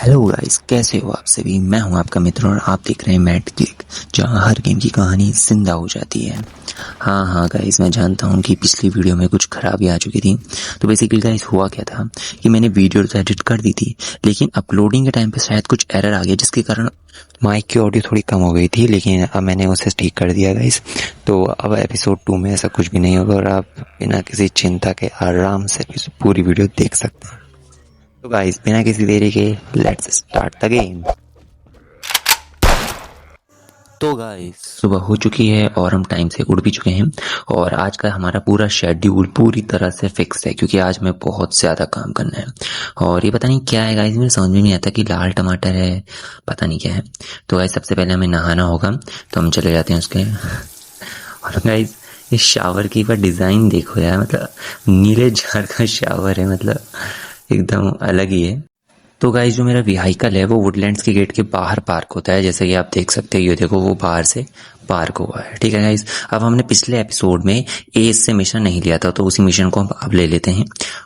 Hello guys, कैसे हो आप सभी। मैं हूं आपका मित्र और आप देख रहे हैं मैड क्लिक, जहां हर गेम की कहानी जिंदा हो जाती है। हाँ गाइस, मैं जानता हूं कि पिछली वीडियो में कुछ खराबी आ चुकी थी। तो बेसिकली गाइस हुआ क्या था कि मैंने वीडियो तो एडिट कर दी थी, लेकिन अपलोडिंग के टाइम पे शायद कुछ एरर आ गया, जिसके कारण माइक की ऑडियो थोड़ी कम हो गई थी। लेकिन अब मैंने उसे ठीक कर दिया गाइस। तो अब एपिसोड 2 में ऐसा कुछ भी नहीं होगा और आप बिना किसी चिंता के आराम से पूरी वीडियो देख सकते हैं। तो गाइस, बिना किसी देरी के लेट्स स्टार्ट द गेम। तो गाइस, सुबह हो चुकी है और हम टाइम से उठ भी चुके हैं और आज का हमारा पूरा शेड्यूल पूरी तरह से फिक्स है, क्योंकि आज हमें बहुत ज़्यादा काम करना है। और ये पता नहीं क्या है गाइस, मुझे समझ में नहीं आता कि लाल टमाटर है, पता नहीं क्या है। तो गाइस, सबसे पहले हमें नहाना होगा, तो हम चले जाते हैं उसके। और गाइस, इस शावर की पर डिज़ाइन देखो यार, मतलब नीले जार का शावर है, मतलब एकदम अलग ही है। तो गाइस, जो मेरा व्हीकल है वो वुडलैंड्स के गेट के बाहर पार्क होता है, जैसे कि आप देख सकते हो। ये देखो, वो बाहर से पार्क हुआ है, ठीक है गाइस। अब हमने पिछले एपिसोड में ए से मिशन नहीं लिया था, तो उसी मिशन को हम अब ले लेते हैं।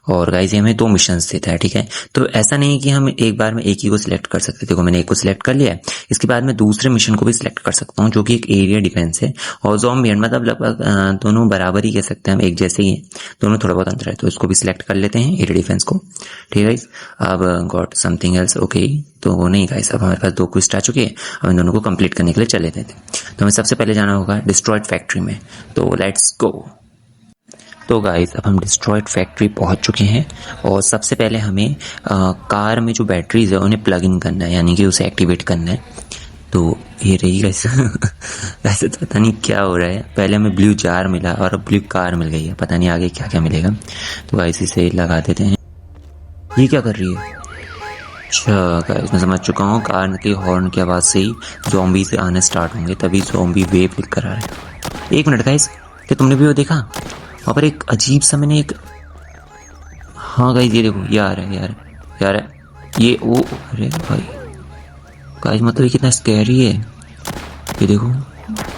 और गाइस, ये हमें 2 मिशन देता है, ठीक है। तो ऐसा नहीं कि हम एक बार में एक ही को सिलेक्ट कर सकते। देखो, मैंने एक को सिलेक्ट कर लिया है, इसके बाद मैं दूसरे मिशन को भी सिलेक्ट कर सकता हूँ, जो कि एक एरिया डिफेंस है और ज़ॉम्बी, मतलब लगभग दोनों बराबर ही कह सकते हैं हम, एक जैसे ही है, दोनों थोड़ा बहुत अंतर है। तो इसको भी सिलेक्ट कर लेते हैं, एरिया डिफेंस को, ठीक है गाइस। अब गॉट समथिंग एल्स, ओके। तो वो नहीं गाइस, अब हमारे पास 2 क्वेस्ट आ चुके हैं, अब इन दोनों को कंप्लीट करने के लिए चले देते हैं। तो हमें सबसे पहले जाना होगा डिस्ट्रॉयड फैक्ट्री में, तो लेट्स गो। तो गाइस, अब हम डिस्ट्रॉयड फैक्ट्री पहुंच चुके हैं और सबसे पहले हमें कार में जो बैटरीज है उन्हें प्लग इन करना है, यानी कि उसे एक्टिवेट करना है। तो ये रही गाइस। वैसे तो पता नहीं क्या हो रहा है, पहले हमें ब्लू जार मिला और अब ब्लू कार मिल गई है, पता नहीं आगे क्या क्या मिलेगा। तो गाइस, इसे लगा देते हैं। ये क्या कर रही है? अच्छा गाइस, मैं समझ चुका हूँ, कार के हॉर्न की आवाज़ से ही ज़ॉम्बी से आने स्टार्ट होंगे, तभी ज़ॉम्बी वेव लिख कर आ रहे हैं। एक मिनट गाइस, क्या तुमने भी वो देखा? वहाँ पर एक अजीब सा मैंने एक, हाँ गाइस ये देखो, ये आ रहा है यार, यार ये वो, अरे भाई गाइस, मतलब ये कितना स्कैरी है, ये देखो।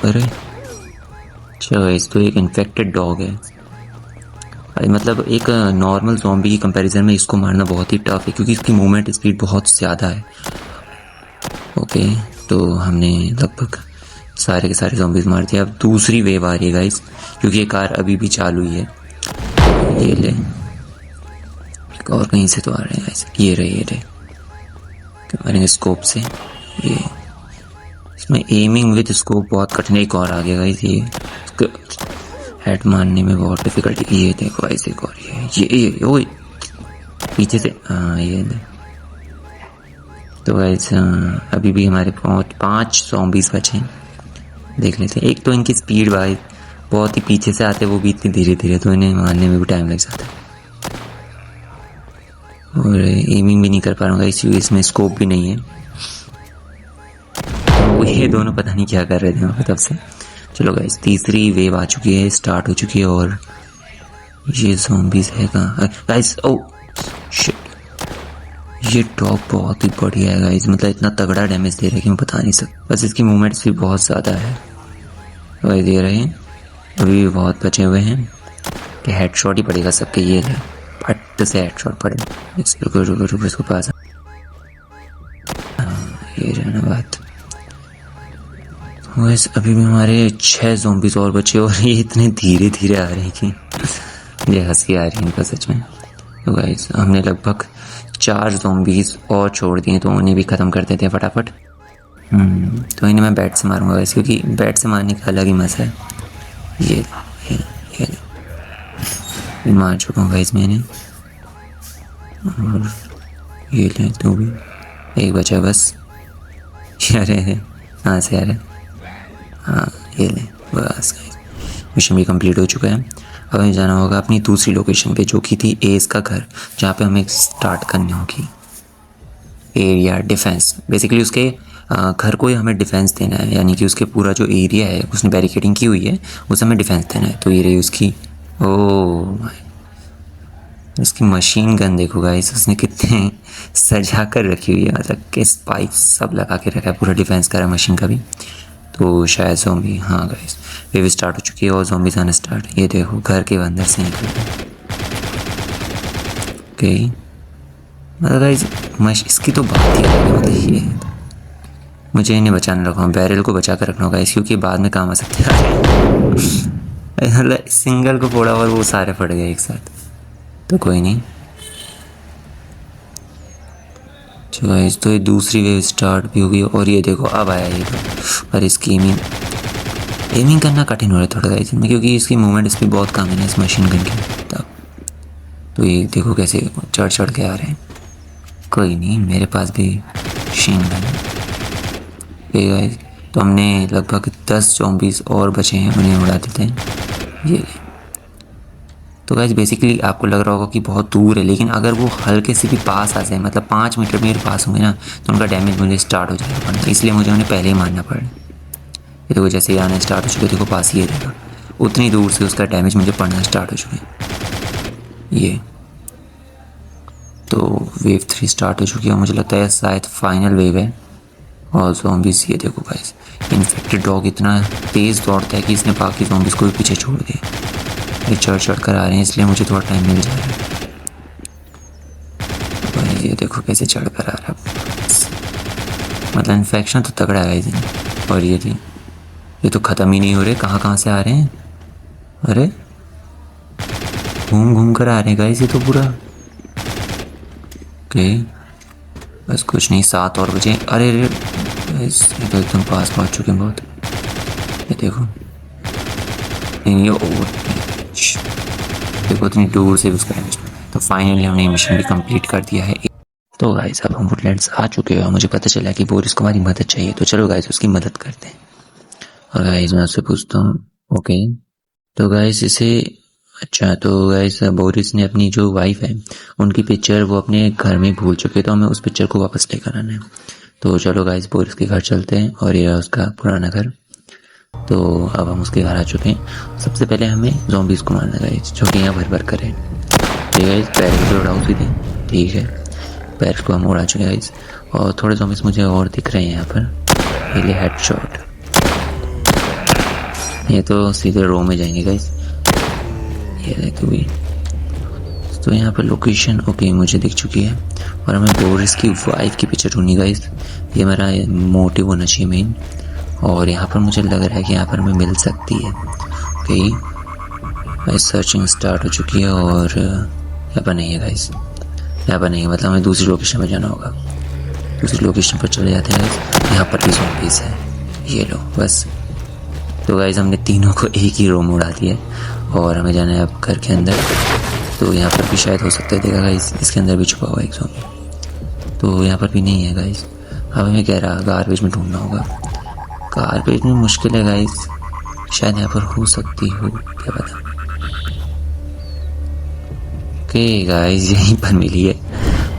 अरे अच्छा गाइस, तो एक इन्फेक्टेड डॉग है। मतलब एक नॉर्मल ज़ॉम्बी की कंपैरिजन में इसको मारना बहुत ही टफ है, क्योंकि इसकी मूवमेंट स्पीड बहुत ज़्यादा है। ओके, तो हमने लगभग सारे के सारे ज़ॉम्बीज मार दिए। अब दूसरी वेव आ रही है गाइस, क्योंकि ये कार अभी भी चालू ही है। ये ले, एक और कहीं से तो आ रहे हैं गाइस, ये रहे मारेंगे स्कोप से। ये इसमें एमिंग विद स्कोप बहुत कठिन। एक और आ गया गाइस, ये हेड मारने में बहुत डिफिकल्टी। ये देखो ऐसे एक और ये ओए पीछे से, हाँ ये दे। तो गाइस, अभी भी हमारे 5 ज़ॉम्बीज बचे हैं, देख लेते हैं। एक तो इनकी स्पीड भाई बहुत ही पीछे से आते, वो भी इतनी धीरे धीरे, तो इन्हें मारने में भी टाइम लग जाता है। और एमिंग भी नहीं कर पा रहा हूँ गाइस, इसमें स्कोप भी नहीं है। तो ये दोनों पता नहीं क्या कर रहे थे वहाँ पे तब से। चलो गाइस, तीसरी वेव आ चुकी है, स्टार्ट हो चुकी है। और ये ज़ॉम्बीज है कहाँ गाइस? ओ शिट, ये डॉग बहुत ही बढ़िया है गाइस, मतलब इतना तगड़ा डैमेज दे रहा है कि मैं बता नहीं सकता। बस इसकी मूवमेंट्स भी बहुत ज़्यादा है, वही दे रहे हैं। अभी भी बहुत बचे हुए हैं कि हेडशॉट ही पड़ेगा सबके। ये है, फट से हेडशॉट पड़े। रुको इसको पास। ये रहना बात। बस अभी भी हमारे 6 ज़ॉम्बीज और बचे और ये इतने धीरे धीरे आ रहे हैं कि ये हंसी आ रही है इनका सच में। तो गाइस, हमने लगभग 4 ज़ॉम्बीज और छोड़ दिए, तो उन्हें भी ख़त्म कर देते हैं फटाफट। तो इन्हें मैं बैट से मारूंगा गाइस, क्योंकि बैट से मारने का अलग ही मज़ा है। ये मार चुका हूँ गाइस मैंने। और ये ले, तो भी एक बचा बस। अरे कहाँ से आ रहे? हाँ ये ले, बस गाइस, मिशन भी कंप्लीट हो चुका है। अब हमें जाना होगा अपनी दूसरी लोकेशन पे, जो कि थी एस का घर, जहाँ पे हमें स्टार्ट करनी होगी एरिया डिफेंस। बेसिकली उसके घर को ही हमें डिफेंस देना है, यानी कि उसके पूरा जो एरिया है उसने बैरिकेडिंग की हुई है, उसे हमें डिफेंस देना है। तो ये रही उसकी, ओह उसकी मशीन गन देखो गाइस, उसने कितने सजा कर रखी हुई है, मतलब कि स्पाइक्स सब लगा के रखा है, पूरा डिफेंस करा मशीन का भी। तो शायद ज़ॉम्बी, हाँ गाइस, वेव स्टार्ट हो चुकी है और ज़ॉम्बीज़ आना स्टार्ट। ये देखो घर के अंदर से निकल। ओके, मतलब गाइस इसकी तो बात ही अलग है। मतलब ये मुझे इन्हें बचाना रखा, बैरल को बचा कर रखना होगा इस, क्योंकि बाद में काम आ सकते हैं। मतलब सिंगल को फोड़ा और वो सारे फट गए एक साथ, तो कोई नहीं। चलो गाइस, तो ये दूसरी वेव स्टार्ट भी होगी और ये देखो अब आया ये तो। और इसकी एमिंग करना कठिन हो रहा है थोड़ा गाइस इनमें, क्योंकि इसकी मूवमेंट स्पीड बहुत कम है ना इस मशीन गन की तब। तो ये देखो कैसे चढ़ चढ़ के आ रहे हैं। कोई नहीं, मेरे पास भी मशीन गन है। गाइस तो हमने लगभग 10 ज़ॉम्बीज़ और बचे हैं, उन्हें उड़ा देते हैं। ये तो गाइस बेसिकली आपको लग रहा होगा कि बहुत दूर है, लेकिन अगर वो हल्के से भी पास आ जाए, मतलब 5 मीटर मेरे पास होंगे ना, तो उनका डैमेज मुझे स्टार्ट हो जाएगा पड़ना, इसलिए मुझे उन्हें पहले ही मारना पड़ा। ये देखो जैसे ही आना स्टार्ट हो चुके, देखो पास ही रहेगा, उतनी दूर से उसका डैमेज मुझे पड़ना स्टार्ट हो चुके हैं। ये तो वेव 3 स्टार्ट हो चुकी है, मुझे लगता है शायद फाइनल वेव है। और ज़ॉम्बीज़ ये देखो गाइस, इन्फेक्टेड डॉग इतना तेज़ दौड़ता है कि इसने बाकी ज़ॉम्बीज़ को भी पीछे छोड़ दिया। ये चढ़ चढ़ कर आ रहे हैं, इसलिए मुझे थोड़ा टाइम मिल जा रहा है। तो ये देखो कैसे चढ़ कर आ रहा है, मतलब इन्फेक्शन तो तगड़ा है गाइस। और ये तो ख़त्म ही नहीं हो रहे, कहाँ कहाँ से आ रहे हैं। अरे घूम घूम कर आ रहे हैं गाइस ये तो पूरा। ओके बस कुछ नहीं, 7 और बचे। अरे ये तो एकदम पास पहुँच चुके हैं बहुत। ये देखो ये देखो इतनी दूर से उसका डैमेज। तो फाइनली हमने मिशन भी कंप्लीट कर दिया है। तो गाइस अब हम वुडलैंड्स आ चुके हैं, मुझे पता चला कि बोरिस को हमारी मदद चाहिए, तो चलो गाइस उसकी मदद करते हैं। और गाइस मैं आपसे पूछता हूँ, ओके तो गाइस इसे, अच्छा तो गाइस बोरिस ने अपनी जो वाइफ है उनकी पिक्चर वो अपने घर में भूल चुके, तो हमें उस पिक्चर को वापस लेकर आना है। तो चलो गाइस बोरिस के घर चलते हैं, और ये उसका पुराना घर। तो अब हम उसके घर आ चुके हैं। सबसे पहले हमें ज़ॉम्बीज़ को मारना गाइस, जो कि यहाँ भर भर करें। ठीक है, पैर को उड़ाओ सीधे। ठीक है, पैर को हम उड़ा चुके हैं गाइस, और थोड़े ज़ॉम्बीज़ मुझे और दिख रहे हैं यहाँ पर। ये हेडशॉट, ये तो सीधे रो में जाएंगे गाइस। ये देखो भी, तो यहाँ पर लोकेशन ओके मुझे दिख चुकी है, और हमें बोरिस की वाइफ की पिक्चर ढूंढनी गाइस। ये मेरा मोटिव होना चाहिए मेन। और यहाँ पर मुझे लग रहा है कि यहाँ पर हमें मिल सकती है। ओके सर्चिंग स्टार्ट हो चुकी है, और यहाँ पर नहीं है गाइस, यहाँ पर नहीं है, मतलब हमें दूसरी लोकेशन पर जाना होगा। दूसरी लोकेशन पर चले जाते हैं गाइस। यहाँ पर भी ज़ॉम्बीज़ है, ये लो बस। तो गाइस हमने तीनों को एक ही रो में उड़ा दिया, और हमें जाना है अब घर के अंदर। तो यहाँ पर भी शायद हो सकता है, देखा गाइस इसके अंदर भी छुपा हुआ है एक ज़ॉम्बी। तो यहाँ पर भी नहीं है गाइस। अब हमें कह रहा गार्बेज में ढूंढना होगा। गार्बेज में मुश्किल है गाइस, शायद यहाँ पर हो सकती हो, क्या पता। ओके गाइस यहीं पर मिली है,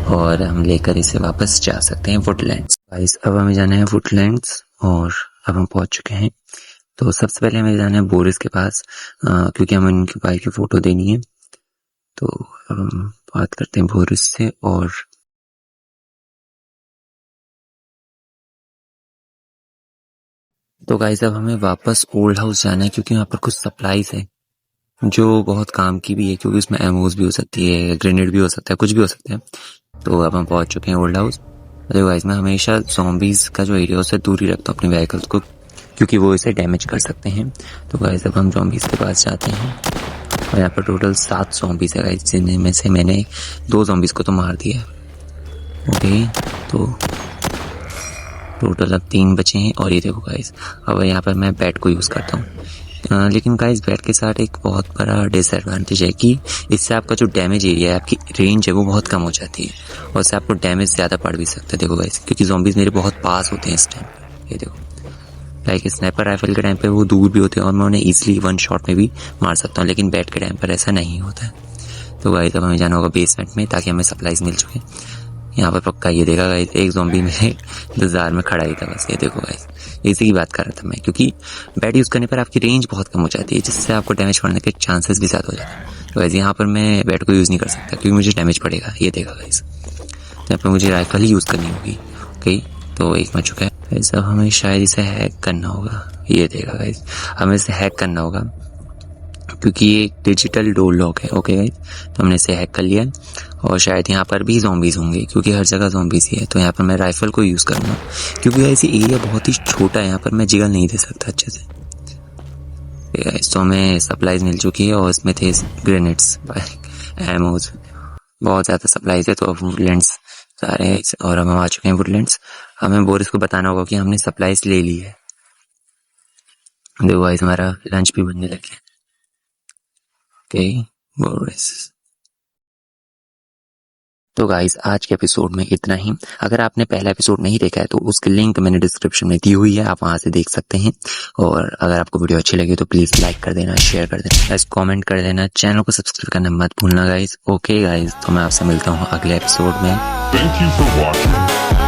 और हम लेकर इसे वापस जा सकते हैं वुडलैंड्स। गाइस अब हमें जाना है वुडलैंड्स, और अब हम पहुंच चुके हैं। तो सबसे पहले हमें जाना है बोरिस के पास, क्योंकि हमें उनकी बाइक की फ़ोटो देनी है। तो अब हम बात करते हैं बोरिस से। और तो गाइस अब हमें वापस ओल्ड हाउस जाना है, क्योंकि वहाँ पर कुछ सप्लाईज है जो बहुत काम की भी है, क्योंकि उसमें एमोस भी हो सकती है, ग्रेनेड भी हो सकता है, कुछ भी हो सकता है। तो अब हम पहुंच चुके हैं ओल्ड हाउस। अरे गाइस मैं हमेशा ज़ॉम्बीज़ का जो एरिया है उससे दूर ही रखता हूँ अपने व्हीकल्स को, क्योंकि वो इसे डैमेज कर सकते हैं। तो गाइस अब हम ज़ॉम्बीज़ के पास जाते हैं, और यहाँ पर टोटल 7 ज़ॉम्बीज़ है गाइस, जिनमें से मैंने 2 ज़ॉम्बीज़ को तो मार दिया है। ओके तो टोटल अब 3 बचे हैं। और ये देखो गाइस अब यहाँ पर मैं बैट को यूज़ करता हूँ, लेकिन गाइस बैट के साथ एक बहुत बड़ा डिसएडवांटेज है कि इससे आपका जो डैमेज एरिया है, आपकी रेंज है, वो बहुत कम हो जाती है, और इससे आपको डैमेज ज़्यादा पड़ भी सकता है। देखो गाइस क्योंकि ज़ॉम्बीज़ मेरे बहुत पास होते हैं इस टाइम। ये देखो लाइक स्नाइपर राइफल के टाइम पे वो दूर भी होते हैं, और मैं उन्हें ईजिली 1 शॉट में भी मार सकता हूँ, लेकिन बैट के टाइम पर ऐसा नहीं होता है। तो गाइस अब हमें जाना होगा बेसमेंट में, ताकि हमें सप्लाईज मिल चुके। यहाँ पर पक्का ये देखा गाइस एक ज़ॉम्बी मेरे इंतजार में खड़ा ही था बस। ये देखो गाइस इसी की बात कर रहा था मैं, क्योंकि बैट यूज़ करने पर आपकी रेंज बहुत कम हो जाती है, जिससे आपको डैमेज पड़ने के चांसेस भी ज़्यादा हो जाते हैं। तो गाइस यहाँ पर मैं बैट को यूज़ नहीं कर सकता, क्योंकि मुझे डैमेज पड़ेगा। ये देखा गाइस यहाँ पर मुझे राइफल ही यूज़ करनी होगी। ओके तो एक मच चुका है। ऐसा हमें शायद इसे हैक करना होगा। ये देखा गाइस हमें इसे हैक करना होगा, क्योंकि ये एक डिजिटल डोर लॉक है। ओके गाइस, तो हमने इसे हैक कर लिया है और शायद यहाँ पर भी ज़ॉम्बीज़ होंगे क्योंकि हर जगह ज़ॉम्बीज़ ही है। तो यहाँ पर मैं राइफ़ल को यूज़ करूँगा क्योंकि गाइस ये एरिया बहुत ही छोटा है, यहाँ पर मैं जिगल नहीं दे सकता अच्छे से। गाइस तो हमें सप्लाईज मिल चुकी है और इसमें थे ग्रेनेड्स, एमोज, बहुत ज़्यादा सप्लाईज है। तो अब वुडलैंड्स सारे हैं और हम आ चुके हैं वुडलैंड्स। हमें बोरिस को बताना होगा कि हमने सप्लाईज ले ली है। देखो गाइस हमारा लंच भी बनने लग गया। Okay Boris. तो गाइस आज के एपिसोड में इतना ही। अगर आपने पहला एपिसोड नहीं देखा है तो उसकी लिंक मैंने डिस्क्रिप्शन में दी हुई है, आप वहां से देख सकते हैं। और अगर आपको वीडियो अच्छी लगी तो प्लीज लाइक कर देना, शेयर कर देना, गाइस कमेंट कर देना, चैनल को सब्सक्राइब करना मत भूलना गाइस। ओके गाइस, तो मैं आपसे मिलता हूँ अगले एपिसोड में। Thank you for watching.